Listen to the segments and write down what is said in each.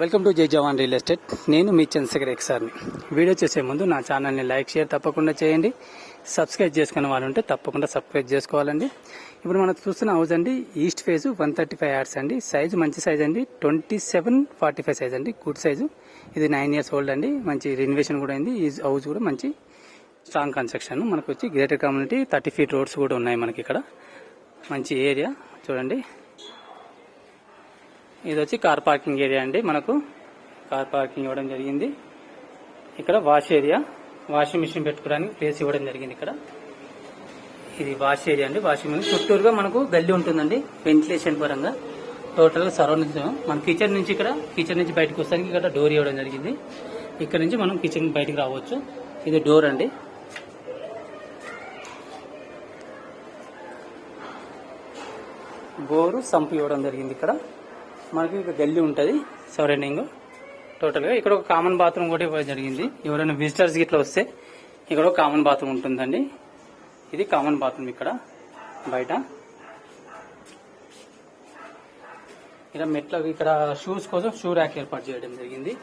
Welcome to జై జవాన్ real estate. నేను మీ Chandrasekhar ఎక్సార్ని. Video చేసే ముందు నా ఛానల్ని లైక్ షేర్ తప్పకుండా చేయండి. సబ్స్క్రైబ్ చేసుకునే వాళ్ళు ఉంటే తప్పకుండా సబ్స్క్రైబ్ చేసుకోవాలండి. ఇప్పుడు మనం చూస్తున్న హౌస్ అండి, ఈస్ట్ ఫేజ్ 135 యార్డ్స్ అండి. సైజు మంచి సైజ్ అండి, 27-45 సైజ్ అండి, గుడ్ సైజు. ఇది 9 years ఓల్డ్ అండి. మంచి రెనోవేషన్ కూడా అయింది. ఈ హౌస్ కూడా మంచి స్ట్రాంగ్ కన్స్ట్రక్షన్. మనకు వచ్చి గ్రేటర్ కమ్యూనిటీ 30 feet రోడ్స్ కూడా ఉన్నాయి మనకి ఇక్కడ. మంచి ఏరియా చూడండి. ఇది వచ్చి కార్ పార్కింగ్ ఏరియా అండి. మనకు కార్ పార్కింగ్ ఇవ్వడం జరిగింది. ఇక్కడ వాష్ ఏరియా, వాషింగ్ మిషన్ పెట్టుకోవడానికి ప్లేస్ ఇవ్వడం జరిగింది. ఇక్కడ ఇది వాష్ ఏరియా అండి. వాషింగ్ మిషన్ చుట్టూరుగా మనకు గల్లీ ఉంటుందండి. వెంటిలేషన్ పరంగా టోటల్ గా సరౌండింగ్స్ మన కిచెన్ నుంచి బయటకు వస్తానికి ఇక్కడ డోర్ ఇవ్వడం జరిగింది. ఇక్కడ నుంచి మనం కిచెన్ బయటకు రావచ్చు. ఇది డోర్ అండి. బోరు సంపు ఇవ్వడం జరిగింది. ఇక్కడ మనకి ఇక గల్లీ ఉంటుంది సరౌండింగ్ టోటల్గా. ఇక్కడ ఒక కామన్ బాత్రూమ్ కూడా ఇవ్వడం జరిగింది. ఎవరైనా విజిటర్స్ ఇట్లా వస్తే ఇక్కడ ఒక కామన్ బాత్రూమ్ ఉంటుందండి. ఇది కామన్ బాత్రూమ్. ఇక్కడ బయట ఇక్కడ మెట్ల ఇక్కడ షూస్ కోసం షూ ర్యాక్ ఏర్పాటు చేయడం జరిగింది.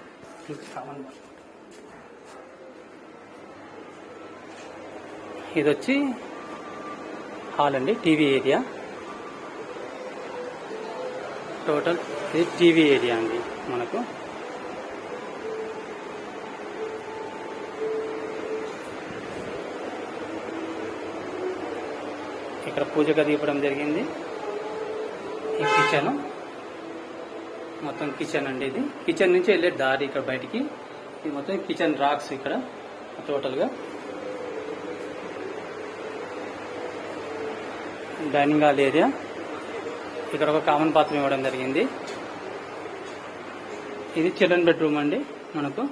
Common bathroom. ఇది వచ్చి హాల్ అండి, టీవీ ఏరియా. టోటల్ ఇది టీవీ ఏరియా అండి. మనకు ఇక్కడ పూజ గది ఇవ్వడం జరిగింది. ఈ కిచెన్ మొత్తం కిచెన్ అండి. ఇది కిచెన్ నుంచి వెళ్ళే దారి ఇక్కడ బయటికి. ఇది మొత్తం కిచెన్ రాక్స్ ఇక్కడ టోటల్గా. Dining hall area. ఇక్కడ ఒక కామన్ బాత్రూమ్ ఇవ్వడం జరిగింది. ఇది చిల్డ్రన్ బెడ్రూమ్ అండి. మనకు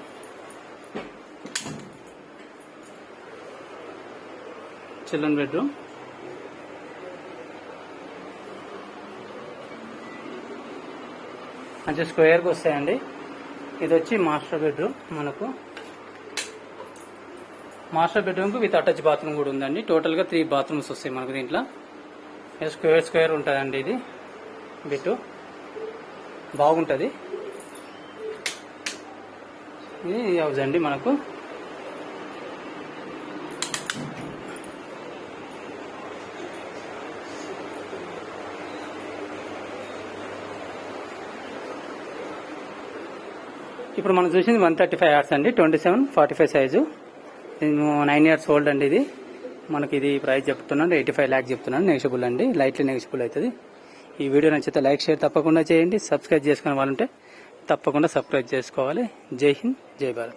చిల్డ్రన్ బెడ్రూమ్. మంచి స్క్వేర్గా వస్తాయండి. ఇది వచ్చి మాస్టర్ బెడ్రూమ్. మనకు మాస్టర్ బెడ్రూమ్కి విత్ అటాచ్ బాత్రూమ్ కూడా ఉందండి. టోటల్గా 3 bathrooms వస్తాయి మనకు దీంట్లో. స్క్వేర్ ఉంటుందండి. ఇది బిట్టు బాగుంటుంది. ఇది హౌస్ అండి మనకు. ఇప్పుడు మనం చూసింది 135 యార్డ్స్ అండి, 27-45 సైజు. 9 years ఓల్డ్ అండి. ఇది మనకి ఇది ప్రైస్ చెప్తున్నాను 85 lakhs చెప్తున్నాను. నెగిషియబుల్ అండి, లైట్లీ నెగిషియబుల్ అవుతుంది. ఈ వీడియో నచ్చితే లైక్ షేర్ తప్పకుండా చేయండి. సబ్స్క్రైబ్ చేసుకునే వాళ్ళుంటే తప్పకుండా సబ్స్క్రైబ్ చేసుకోవాలి. జై హింద్, జై భారత్.